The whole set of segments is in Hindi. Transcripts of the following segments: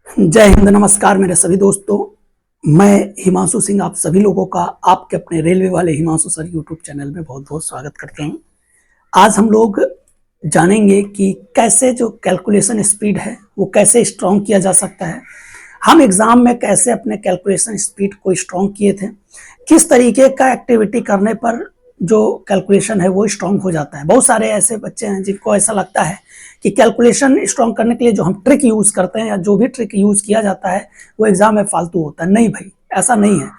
जय हिंद, नमस्कार मेरे सभी दोस्तों। मैं हिमांशु सिंह आप सभी लोगों का आपके अपने रेलवे वाले हिमांशु सर यूट्यूब चैनल में बहुत बहुत स्वागत करते हैं। आज हम लोग जानेंगे कि कैसे जो कैलकुलेशन स्पीड है वो कैसे स्ट्रॉन्ग किया जा सकता है। हम एग्जाम में कैसे अपने कैलकुलेशन स्पीड को स्ट्रॉन्ग किए थे, किस तरीके का एक्टिविटी करने पर जो कैलकुलेशन है वो स्ट्रॉन्ग हो जाता है। बहुत सारे ऐसे बच्चे हैं जिनको ऐसा लगता है कि कैलकुलेशन स्ट्रॉन्ग करने के लिए जो हम ट्रिक यूज करते हैं या जो भी ट्रिक यूज किया जाता है वो एग्जाम में फालतू होता है। नहीं भाई, ऐसा नहीं है।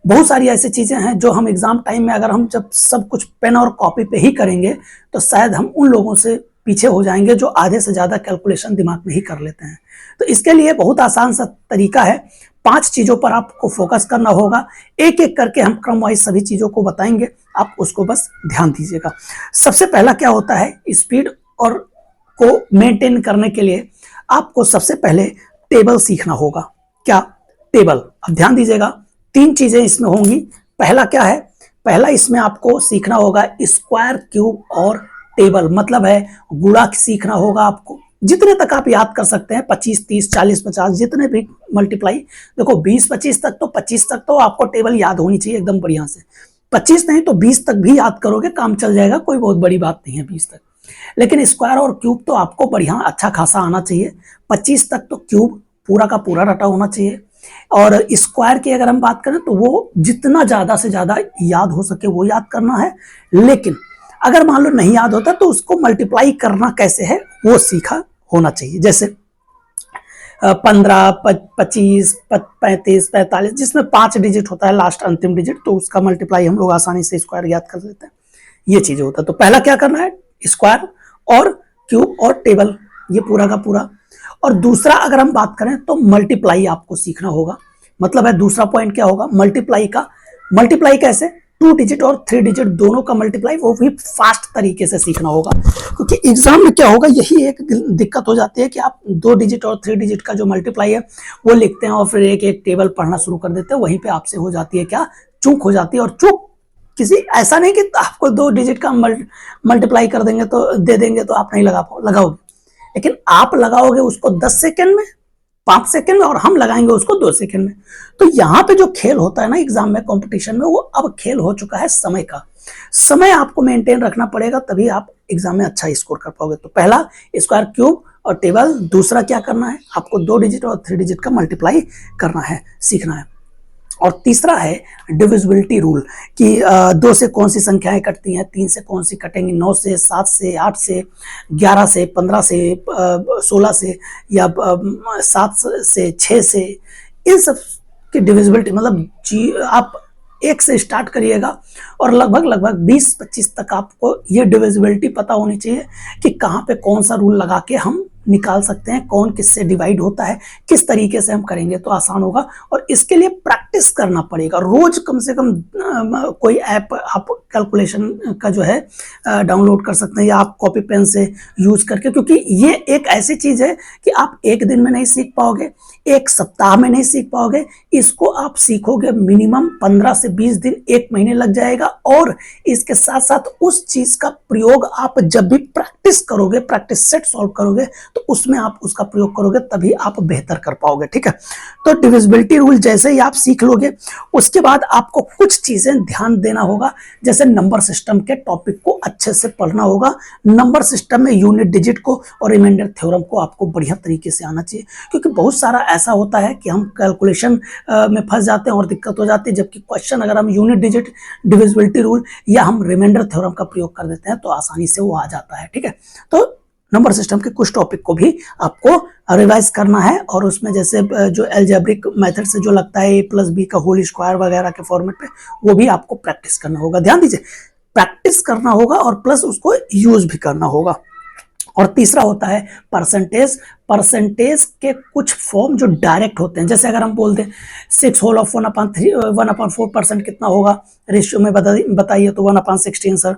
बहुत सारी ऐसी चीजें हैं जो हम एग्जाम टाइम में अगर हम जब सब कुछ पेन और कॉपी पे ही करेंगे तो शायद हम उन लोगों से पीछे हो जाएंगे जो आधे से ज्यादा कैलकुलेशन दिमाग में ही कर लेते हैं। तो इसके लिए बहुत आसान सा तरीका है। 5 चीजों पर आपको फोकस करना होगा। एक एक करके हम क्रम वाइज सभी चीजों को बताएंगे, आप उसको बस ध्यान दीजिएगा। सबसे पहला क्या होता है, स्पीड और को मेंटेन करने के लिए आपको सबसे पहले टेबल सीखना होगा। क्या टेबल? अब ध्यान दीजिएगा, 3 चीजें इसमें होंगी। पहला क्या है, पहला इसमें आपको सीखना होगा स्क्वायर, क्यूब और टेबल। मतलब है गुणा सीखना होगा आपको। जितने तक आप याद कर सकते हैं, 25, 30, 40, 50, जितने भी मल्टीप्लाई। देखो 20, 25 तक तो 25 तक तो आपको टेबल याद होनी चाहिए एकदम बढ़िया से। 25 नहीं तो 20 तक भी याद करोगे, काम चल जाएगा, कोई बहुत बड़ी बात नहीं है 20 तक। लेकिन स्क्वायर और क्यूब तो आपको बढ़िया अच्छा खासा आना चाहिए। 25 तक तो क्यूब पूरा का पूरा रटा होना चाहिए। और स्क्वायर की अगर हम बात करें तो वो जितना ज्यादा से ज्यादा याद हो सके वो याद करना है। लेकिन अगर मान लो नहीं याद होता तो उसको मल्टीप्लाई करना कैसे है वो सीखा होना चाहिए। जैसे 15, 25, 35, 45, जिसमें 5 डिजिट होता है लास्ट अंतिम डिजिट, तो उसका मल्टीप्लाई हम लोग आसानी से स्क्वायर याद कर लेते हैं। ये चीजें होता है। तो पहला क्या करना है, स्क्वायर और क्यूब और टेबल, ये पूरा का पूरा। और दूसरा अगर हम बात करें तो मल्टीप्लाई आपको सीखना होगा। मतलब है दूसरा पॉइंट क्या होगा, मल्टीप्लाई का। मल्टीप्लाई कैसे, 2 डिजिट और 3 डिजिट दोनों का मल्टीप्लाई, वो भी फास्ट तरीके से सीखना होगा। क्योंकि एग्जाम में क्या होगा, यही एक दिक्कत हो जाती है कि आप 2 डिजिट और 3 डिजिट का जो मल्टीप्लाई है वो लिखते हैं और फिर एक एक टेबल पढ़ना शुरू कर देते हैं। वहीं पे आपसे हो जाती है क्या, चूक हो जाती है। और चूक किसी ऐसा नहीं कि आपको 2 डिजिट का मल्टीप्लाई कर देंगे तो दे देंगे तो आप नहीं लगाओगे, लेकिन आप लगाओगे उसको 10 सेकंड में, 5 सेकंड में, और हम लगाएंगे उसको 2 सेकंड में। तो यहाँ पे जो खेल होता है ना एग्जाम में, कंपटीशन में, वो अब खेल हो चुका है समय का। समय आपको मेंटेन रखना पड़ेगा, तभी आप एग्जाम में अच्छा स्कोर कर पाओगे। तो पहला स्क्वायर, क्यूब और टेबल। दूसरा क्या करना है, आपको 2 डिजिट और 3 डिजिट का मल्टीप्लाई करना है, सीखना है। और तीसरा है डिविजिबिलिटी रूल कि 2 से कौन सी संख्याएं कटती हैं, 3 से कौन सी कटेंगी, 9 से, 7 से, 8 से, 11 से, 15 से, 16 से, या 7 से, 6 से। इन सब की डिविजिबिलिटी मतलब आप 1 से स्टार्ट करिएगा और लगभग लगभग 20-25 तक आपको ये डिविजिबिलिटी पता होनी चाहिए कि कहाँ पे कौन सा रूल लगा के हम निकाल सकते हैं, कौन किससे डिवाइड होता है, किस तरीके से हम करेंगे तो आसान होगा। और इसके लिए प्रैक्टिस करना पड़ेगा रोज, कम से कम कोई ऐप आप कैलकुलेशन का जो है डाउनलोड कर सकते हैं, या आप कॉपी पेन से यूज करके। क्योंकि ये एक ऐसी चीज है कि आप एक दिन में नहीं सीख पाओगे, एक सप्ताह में नहीं सीख पाओगे। इसको आप सीखोगे मिनिमम 15 से 20 दिन, 1 महीने लग जाएगा। और इसके साथ साथ उस चीज का प्रयोग आप जब भी प्रैक्टिस करोगे, प्रैक्टिस सेट सॉल्व करोगे, तो उसमें आप उसका प्रयोग करोगे, तभी आप बेहतर कर पाओगे। ठीक है, तो डिविजिबिलिटी रूल जैसे ही आप सीख लोगे, उसके बाद आपको कुछ चीजें ध्यान देना होगा। जैसे नंबर सिस्टम के टॉपिक को अच्छे से पढ़ना होगा। नंबर सिस्टम में यूनिट डिजिट को और रिमाइंडर थ्योरम को आपको बढ़िया तरीके से आना चाहिए। क्योंकि बहुत सारा ऐसा होता है कि हम कैलकुलेशन में फंस जाते हैं और दिक्कत हो जाती है, जबकि क्वेश्चन अगर हम यूनिट डिजिट, डिविजिबिलिटी रूल या हम रिमाइंडर थ्योरम का प्रयोग कर देते हैं तो आसानी से वो आ जाता है। ठीक है, तो नंबर सिस्टम के कुछ टॉपिक को भी आपको रिवाइज करना है। और उसमें जैसे जो एल्जेब्रिक मेथड से जो लगता है a+b का होल स्क्वायर वगैरह के फॉर्मेट पे, वो भी आपको प्रैक्टिस करना होगा। ध्यान दीजिए, प्रैक्टिस करना होगा और प्लस उसको यूज भी करना होगा। और तीसरा होता है परसेंटेज। परसेंटेज के कुछ फॉर्म जो डायरेक्ट होते हैं, जैसे अगर हम बोल दें 6 होल ऑफ 1/4% कितना होगा, रेशियो में बताइए तो 1/16 सर।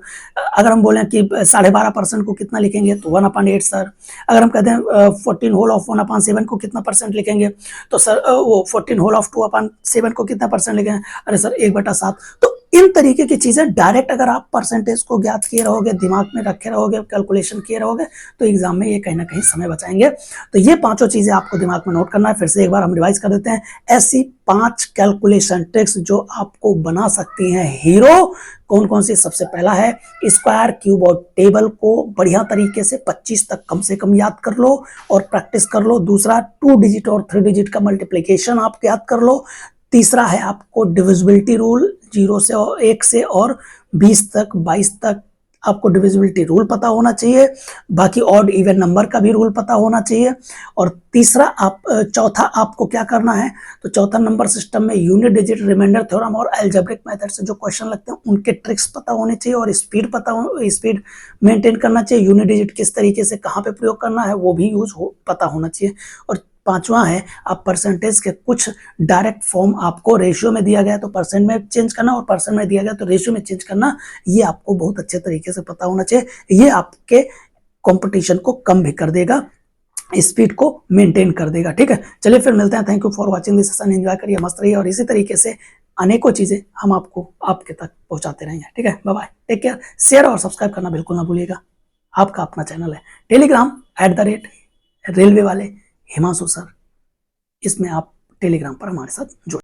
अगर हम बोलें कि 12.5% को कितना लिखेंगे तो 1/8 सर। अगर हम कहते हैं 14 होल ऑफ 1/7 को कितना परसेंट लिखेंगे तो सर वो 14 होल ऑफ 2/7 को कितना परसेंट लिखेंगे, अरे सर 1/7। तो इन तरीके की चीजें डायरेक्ट अगर आप परसेंटेज को ज्ञात किए रहोगे, दिमाग में रखे रहोगे, कैलकुलेशन किए रहोगे, तो एग्जाम में ये कहीं ना कहीं समय बचाएंगे। तो ये पांचों चीजें आपको दिमाग में नोट करना है। फिर से एक बार हम रिवाइज कर देते हैं। ऐसी 5 कैलकुलेशन ट्रिक्स जो आपको बना सकती हैं हीरो। कौन कौन सी? सबसे पहला है स्क्वायर, क्यूब और टेबल को बढ़िया तरीके से 25 तक कम से कम याद कर लो और प्रैक्टिस कर लो। दूसरा 2 डिजिट और 3 डिजिट का मल्टीप्लीकेशन आप याद कर लो। तीसरा है आपको डिविजिबिलिटी रूल, 0 से और 1 से और 20 तक 22 तक आपको डिविजिबिलिटी रूल पता होना चाहिए। बाकी ऑड इवन नंबर का भी रूल पता होना चाहिए। और तीसरा चौथा आपको क्या करना है? तो चौथा नंबर सिस्टम में यूनिट डिजिट, रिमाइंडर थ्योरम और अलजेब्रिक मेथड से जो क्वेश्चन लगते हैं उनके ट्रिक्स पता होने चाहिए और स्पीड मेंटेन करना चाहिए। यूनिट डिजिट किस तरीके से कहाँ पे प्रयोग करना है वो भी पता होना चाहिए। और पांचवा है आप परसेंटेज के कुछ डायरेक्ट फॉर्म आपको रेशियो में दिया गया तो परसेंट में चेंज करना और परसेंट में दिया गया तो रेशियो में चेंज करना। ये आपको बहुत अच्छे तरीके से पता होना चाहिए। ये आपके कंपटीशन को कम भी कर देगा, स्पीड को मेंटेन कर देगा। ठीक है, चलिए फिर मिलते हैं। Thank you for watching this session. Enjoy करिए, मस्त रहिए और इसी तरीके से अनेकों चीजें हम आपको आपके तक पहुंचाते रहेंगे। ठीक है, bye bye, take care. Share और सब्सक्राइब करना बिल्कुल ना भूलिएगा। आपका अपना चैनल है टेलीग्राम @ रेलवे वाले हिमांशु सर, इसमें आप टेलीग्राम पर हमारे साथ जुड़